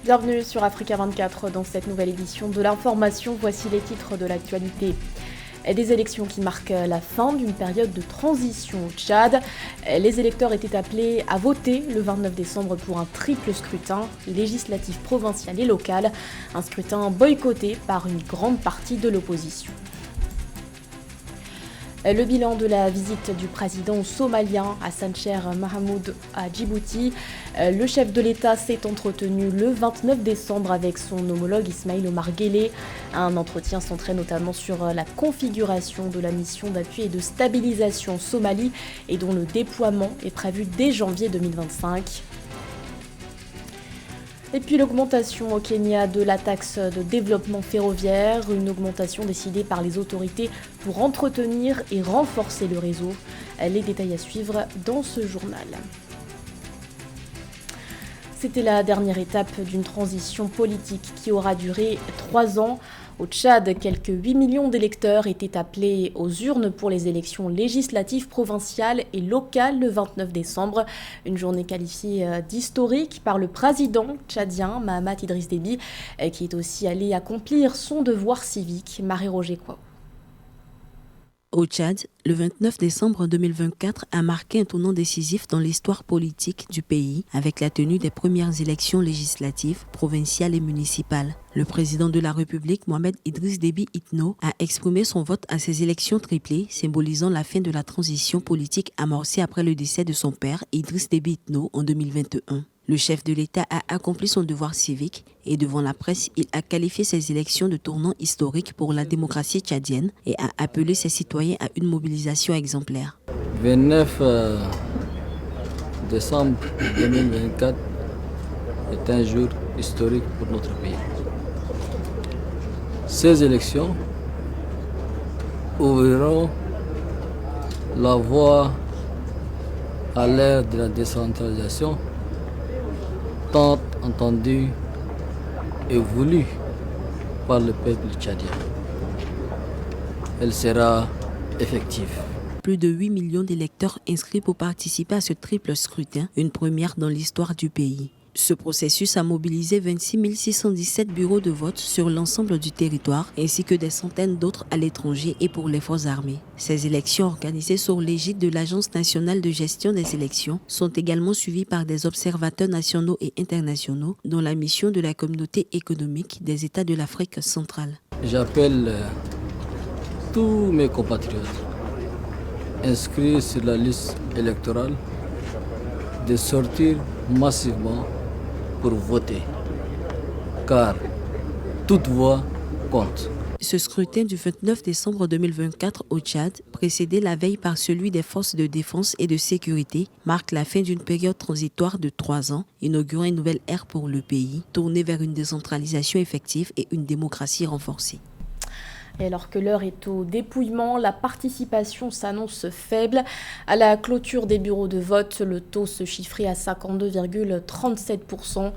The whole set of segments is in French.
Bienvenue sur Africa 24 dans cette nouvelle édition de l'information. Voici les titres de l'actualité. Des élections qui marquent la fin d'une période de transition au Tchad. Les électeurs étaient appelés à voter le 29 décembre pour un triple scrutin, législatif, provincial et local. Un scrutin boycotté par une grande partie de l'opposition. Le bilan de la visite du président somalien Hassan Sheikh Mohamud à Djibouti. Le chef de l'État s'est entretenu le 29 décembre avec son homologue Ismaïl Omar Guelleh. Un entretien centré notamment sur la configuration de la mission d'appui et de stabilisation Somalie et dont le déploiement est prévu dès janvier 2025. Et puis l'augmentation au Kenya de la taxe de développement ferroviaire, une augmentation décidée par les autorités pour entretenir et renforcer le réseau. Les détails à suivre dans ce journal. C'était la dernière étape d'une transition politique qui aura duré 3 ans. Au Tchad, quelques 8 millions d'électeurs étaient appelés aux urnes pour les élections législatives provinciales et locales le 29 décembre. Une journée qualifiée d'historique par le président tchadien Mahamat Idriss Déby, qui est aussi allé accomplir son devoir civique. Marie-Roger Kouaou. Au Tchad, le 29 décembre 2024 a marqué un tournant décisif dans l'histoire politique du pays avec la tenue des premières élections législatives, provinciales et municipales. Le président de la République, Mohamed Idriss Déby Itno, a exprimé son vote à ces élections triplées, symbolisant la fin de la transition politique amorcée après le décès de son père, Idriss Déby Itno, en 2021. Le chef de l'État a accompli son devoir civique et devant la presse, il a qualifié ces élections de tournant historique pour la démocratie tchadienne et a appelé ses citoyens à une mobilisation exemplaire. 29 décembre 2024 est un jour historique pour notre pays. Ces élections ouvriront la voie à l'ère de la décentralisation tant entendu et voulu par le peuple tchadien. Elle sera effective. Plus de 8 millions d'électeurs inscrits pour participer à ce triple scrutin, une première dans l'histoire du pays. Ce processus a mobilisé 26 617 bureaux de vote sur l'ensemble du territoire, ainsi que des centaines d'autres à l'étranger et pour les forces armées. Ces élections organisées sous l'égide de l'Agence nationale de gestion des élections sont également suivies par des observateurs nationaux et internationaux, dont la mission de la communauté économique des États de l'Afrique centrale. J'appelle tous mes compatriotes inscrits sur la liste électorale de sortir massivement pour voter, car toute voix compte. Ce scrutin du 29 décembre 2024 au Tchad, précédé la veille par celui des forces de défense et de sécurité, marque la fin d'une période transitoire de 3 ans, inaugurant une nouvelle ère pour le pays, tournée vers une décentralisation effective et une démocratie renforcée. Et alors que l'heure est au dépouillement, la participation s'annonce faible. À la clôture des bureaux de vote, le taux se chiffrait à 52,37%.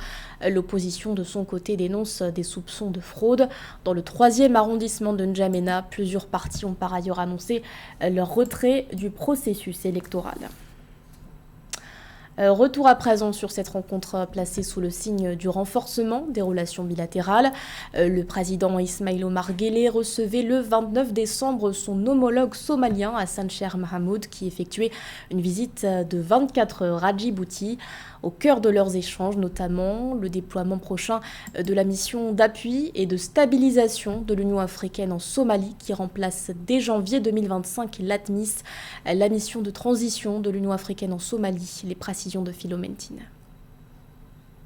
L'opposition de son côté dénonce des soupçons de fraude. Dans le 3e arrondissement de N'Djamena, plusieurs partis ont par ailleurs annoncé leur retrait du processus électoral. Retour à présent sur cette rencontre placée sous le signe du renforcement des relations bilatérales. Le président Ismaïl Omar Guelleh recevait le 29 décembre son homologue somalien Hassan Sheikh Mohamud qui effectuait une visite de 24 heures à Djibouti. Au cœur de leurs échanges, notamment le déploiement prochain de la mission d'appui et de stabilisation de l'Union africaine en Somalie qui remplace dès janvier 2025 l'ATMIS, la mission de transition de l'Union africaine en Somalie. Les précisions de Philomène Tine.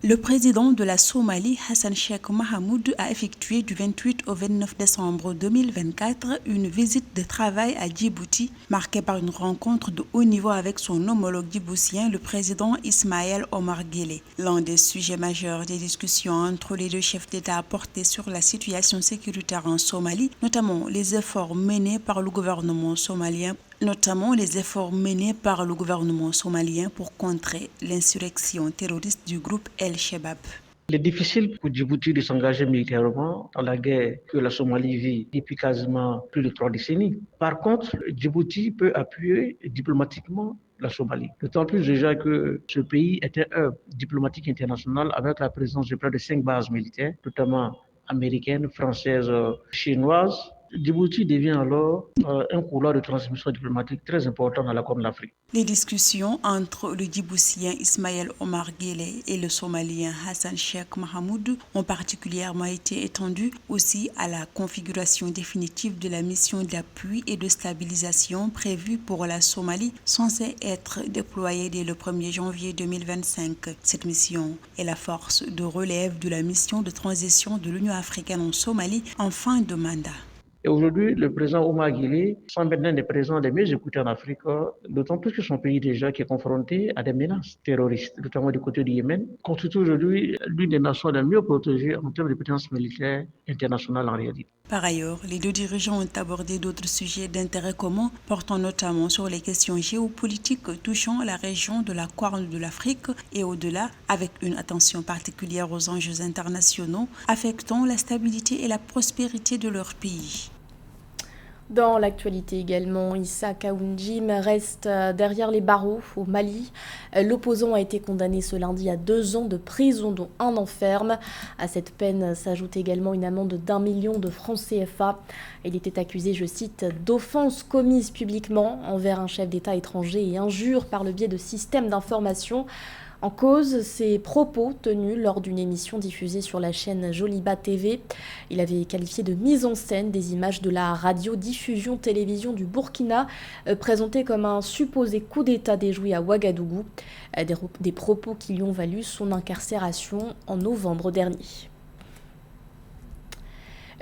Le président de la Somalie, Hassan Sheikh Mohamud, a effectué du 28 au 29 décembre 2024 une visite de travail à Djibouti, marquée par une rencontre de haut niveau avec son homologue djiboutien, le président Ismaïl Omar Guelleh. L'un des sujets majeurs des discussions entre les deux chefs d'État a porté sur la situation sécuritaire en Somalie, notamment les efforts menés par le gouvernement somalien pour contrer l'insurrection terroriste du groupe El-Shabab. Il est difficile pour Djibouti de s'engager militairement dans la guerre que la Somalie vit depuis quasiment plus de 3 décennies. Par contre, Djibouti peut appuyer diplomatiquement la Somalie. D'autant plus déjà que ce pays était un diplomatique international avec la présence de près de 5 bases militaires, notamment américaines, françaises, chinoises. Djibouti devient alors un couloir de transmission diplomatique très important dans la Corne de l'Afrique. Les discussions entre le Djiboutien Ismaël Omar Guelleh et le Somalien Hassan Sheikh Mahamoud ont particulièrement été étendues aussi à la configuration définitive de la mission d'appui et de stabilisation prévue pour la Somalie, censée être déployée dès le 1er janvier 2025. Cette mission est la force de relève de la mission de transition de l'Union africaine en Somalie en fin de mandat. Et aujourd'hui, le président Omar Guelleh semble maintenant des présidents les mieux écoutés en Afrique, d'autant plus que son pays déjà qui est confronté à des menaces terroristes, notamment du côté du Yémen, constitue aujourd'hui l'une des nations les mieux protégées en termes de puissance militaire internationale en réalité. Par ailleurs, les deux dirigeants ont abordé d'autres sujets d'intérêt commun, portant notamment sur les questions géopolitiques touchant la région de la Corne de l'Afrique et au-delà, avec une attention particulière aux enjeux internationaux affectant la stabilité et la prospérité de leur pays. Dans l'actualité également, Issa Kaoundjim reste derrière les barreaux au Mali. L'opposant a été condamné ce lundi à 2 ans de prison, dont 1 an ferme. À cette peine s'ajoute également une amende d'1 million de francs CFA. Il était accusé, je cite, d'offenses commises publiquement envers un chef d'État étranger et injures par le biais de systèmes d'information. En cause, ses propos tenus lors d'une émission diffusée sur la chaîne Joliba TV. Il avait qualifié de mise en scène des images de la radio-diffusion-télévision du Burkina, présentées comme un supposé coup d'État déjoué à Ouagadougou. Des propos qui lui ont valu son incarcération en novembre dernier.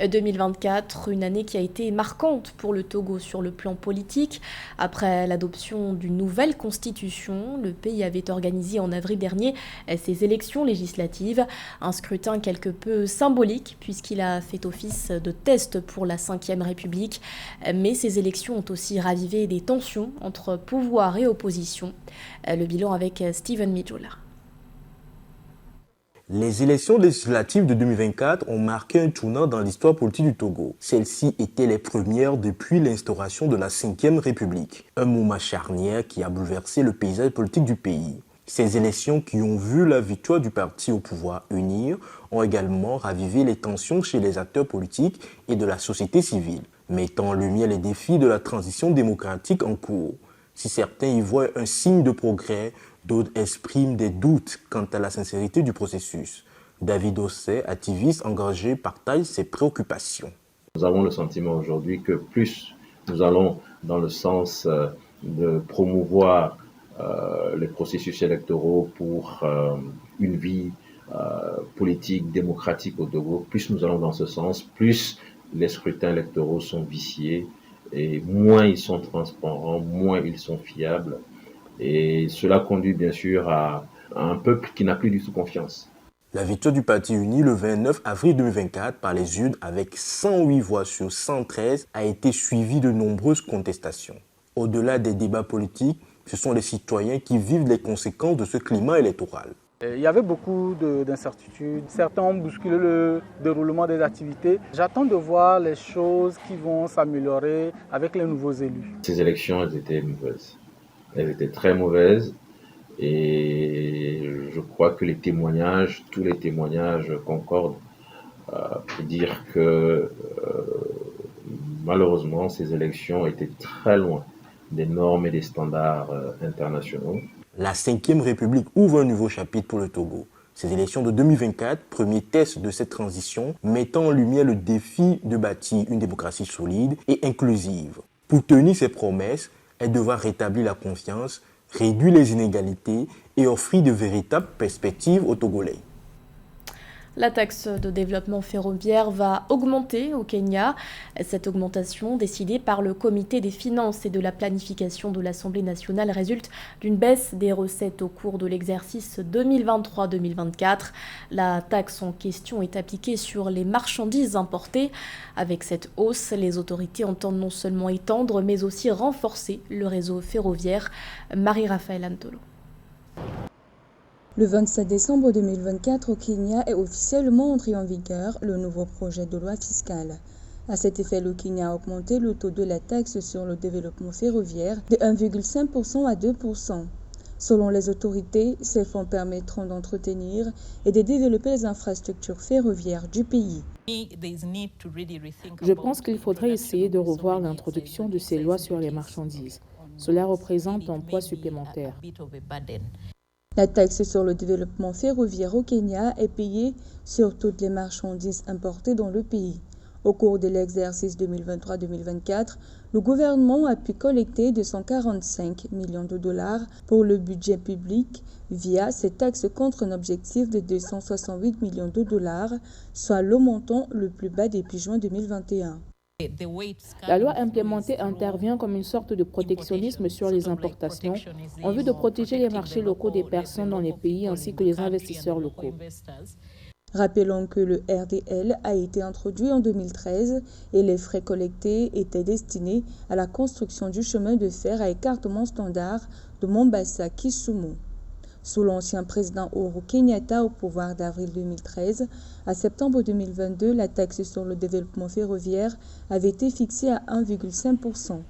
2024, une année qui a été marquante pour le Togo sur le plan politique. Après l'adoption d'une nouvelle constitution, le pays avait organisé en avril dernier ses élections législatives. Un scrutin quelque peu symbolique puisqu'il a fait office de test pour la Ve République. Mais ces élections ont aussi ravivé des tensions entre pouvoir et opposition. Le bilan avec Steven Midjola. Les élections législatives de 2024 ont marqué un tournant dans l'histoire politique du Togo. Celles-ci étaient les premières depuis l'instauration de la Ve République, un moment charnière qui a bouleversé le paysage politique du pays. Ces élections qui ont vu la victoire du parti au pouvoir UNIR ont également ravivé les tensions chez les acteurs politiques et de la société civile, mettant en lumière les défis de la transition démocratique en cours. Si certains y voient un signe de progrès, d'autres expriment des doutes quant à la sincérité du processus. David Osset, activiste engagé, partage ses préoccupations. Nous avons le sentiment aujourd'hui que plus nous allons dans le sens de promouvoir les processus électoraux pour une vie politique, démocratique au Togo, plus nous allons dans ce sens, plus les scrutins électoraux sont viciés et moins ils sont transparents, moins ils sont fiables. Et cela conduit bien sûr à un peuple qui n'a plus du tout confiance. La victoire du Parti uni le 29 avril 2024 par les urnes avec 108 voix sur 113 a été suivie de nombreuses contestations. Au-delà des débats politiques, ce sont les citoyens qui vivent les conséquences de ce climat électoral. Il y avait beaucoup d'incertitudes. Certains ont bousculé le déroulement des activités. J'attends de voir les choses qui vont s'améliorer avec les nouveaux élus. Ces élections, elles étaient mauvaises. Elles étaient très mauvaises et je crois que tous les témoignages concordent pour dire que malheureusement ces élections étaient très loin des normes et des standards internationaux. La Ve République ouvre un nouveau chapitre pour le Togo. Ces élections de 2024, premier test de cette transition, mettant en lumière le défi de bâtir une démocratie solide et inclusive. Pour tenir ses promesses, elle devra rétablir la confiance, réduire les inégalités et offrir de véritables perspectives aux Togolais. La taxe de développement ferroviaire va augmenter au Kenya. Cette augmentation, décidée par le Comité des finances et de la planification de l'Assemblée nationale, résulte d'une baisse des recettes au cours de l'exercice 2023-2024. La taxe en question est appliquée sur les marchandises importées. Avec cette hausse, les autorités entendent non seulement étendre, mais aussi renforcer le réseau ferroviaire. Marie-Raphaël Antolo. Le 27 décembre 2024 au Kenya est officiellement entré en vigueur le nouveau projet de loi fiscale. À cet effet, le Kenya a augmenté le taux de la taxe sur le développement ferroviaire de 1,5% à 2%. Selon les autorités, ces fonds permettront d'entretenir et de développer les infrastructures ferroviaires du pays. Je pense qu'il faudrait essayer de revoir l'introduction de ces lois sur les marchandises. Cela représente un poids supplémentaire. La taxe sur le développement ferroviaire au Kenya est payée sur toutes les marchandises importées dans le pays. Au cours de l'exercice 2023-2024, le gouvernement a pu collecter 245 millions de dollars pour le budget public via ces taxes contre un objectif de 268 millions de dollars, soit le montant le plus bas depuis juin 2021. La loi implémentée intervient comme une sorte de protectionnisme sur les importations en vue de protéger les marchés locaux des personnes dans les pays ainsi que les investisseurs locaux. Rappelons que le RDL a été introduit en 2013 et les frais collectés étaient destinés à la construction du chemin de fer à écartement standard de Mombasa à Kisumu. Sous l'ancien président Uhuru Kenyatta au pouvoir d'avril 2013 à septembre 2022, la taxe sur le développement ferroviaire avait été fixée à 1,5%.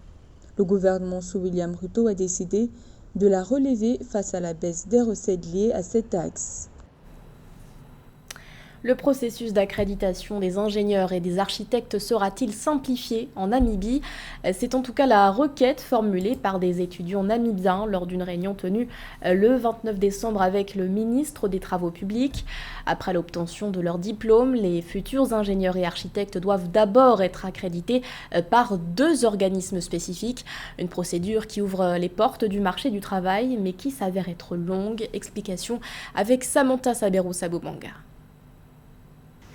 Le gouvernement sous William Ruto a décidé de la relever face à la baisse des recettes liées à cette taxe. Le processus d'accréditation des ingénieurs et des architectes sera-t-il simplifié en Namibie? C'est en tout cas la requête formulée par des étudiants namibiens lors d'une réunion tenue le 29 décembre avec le ministre des Travaux publics. Après l'obtention de leur diplôme, les futurs ingénieurs et architectes doivent d'abord être accrédités par 2 organismes spécifiques. Une procédure qui ouvre les portes du marché du travail, mais qui s'avère être longue. Explication avec Samantha Sabero-Sabomanga.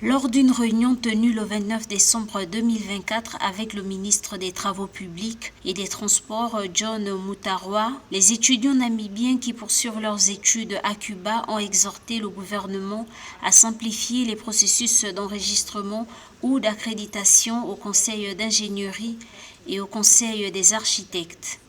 Lors d'une réunion tenue le 29 décembre 2024 avec le ministre des Travaux publics et des Transports, John Mutarwa, les étudiants namibiens qui poursuivent leurs études à Cuba ont exhorté le gouvernement à simplifier les processus d'enregistrement ou d'accréditation au Conseil d'ingénierie et au Conseil des architectes.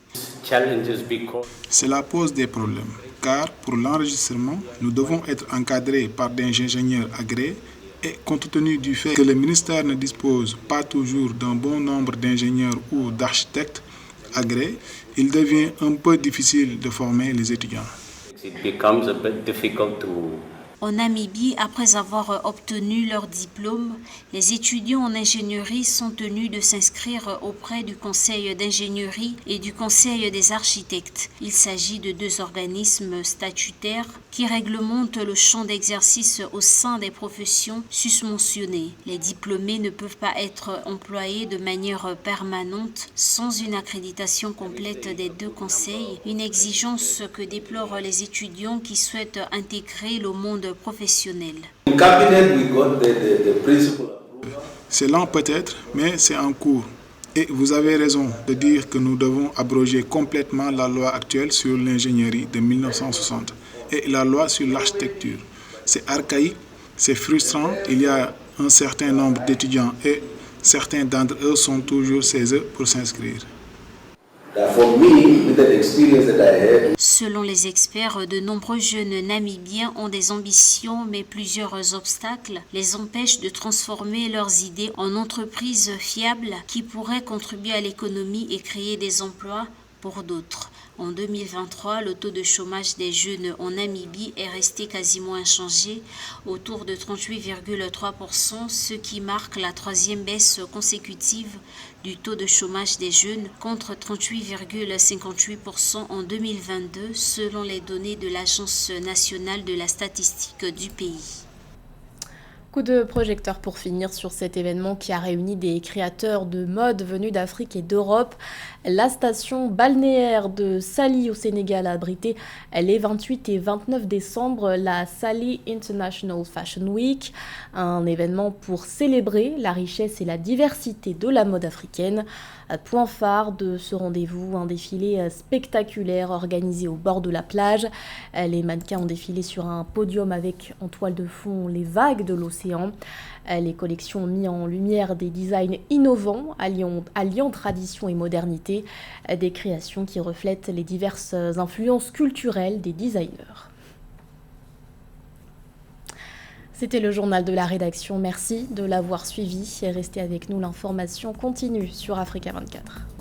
Cela pose des problèmes, car pour l'enregistrement, nous devons être encadrés par des ingénieurs agréés. Et compte tenu du fait que le ministère ne dispose pas toujours d'un bon nombre d'ingénieurs ou d'architectes agréés, il devient un peu difficile de former les étudiants. En Namibie, après avoir obtenu leur diplôme, les étudiants en ingénierie sont tenus de s'inscrire auprès du Conseil d'ingénierie et du Conseil des architectes. Il s'agit de 2 organismes statutaires qui réglementent le champ d'exercice au sein des professions susmentionnées. Les diplômés ne peuvent pas être employés de manière permanente sans une accréditation complète des 2 conseils, une exigence que déplorent les étudiants qui souhaitent intégrer le monde professionnel. C'est lent peut-être, mais c'est en cours. Et vous avez raison de dire que nous devons abroger complètement la loi actuelle sur l'ingénierie de 1960 et la loi sur l'architecture. C'est archaïque, c'est frustrant. Il y a un certain nombre d'étudiants et certains d'entre eux sont toujours chez eux pour s'inscrire. Selon les experts, de nombreux jeunes Namibiens ont des ambitions, mais plusieurs obstacles les empêchent de transformer leurs idées en entreprises fiables qui pourraient contribuer à l'économie et créer des emplois pour d'autres. En 2023, le taux de chômage des jeunes en Namibie est resté quasiment inchangé, autour de 38,3%, ce qui marque la 3e baisse consécutive du taux de chômage des jeunes contre 38,58% en 2022, selon les données de l'Agence nationale de la statistique du pays. Coup de projecteur pour finir sur cet événement qui a réuni des créateurs de mode venus d'Afrique et d'Europe. La station balnéaire de Saly au Sénégal a abrité les 28 et 29 décembre la Saly International Fashion Week, un événement pour célébrer la richesse et la diversité de la mode africaine. Point phare de ce rendez-vous, un défilé spectaculaire organisé au bord de la plage. Les mannequins ont défilé sur un podium avec en toile de fond les vagues de l'océan. Les collections ont mis en lumière des designs innovants, alliant tradition et modernité, des créations qui reflètent les diverses influences culturelles des designers. C'était le journal de la rédaction. Merci de l'avoir suivi et restez avec nous. L'information continue sur Africa 24.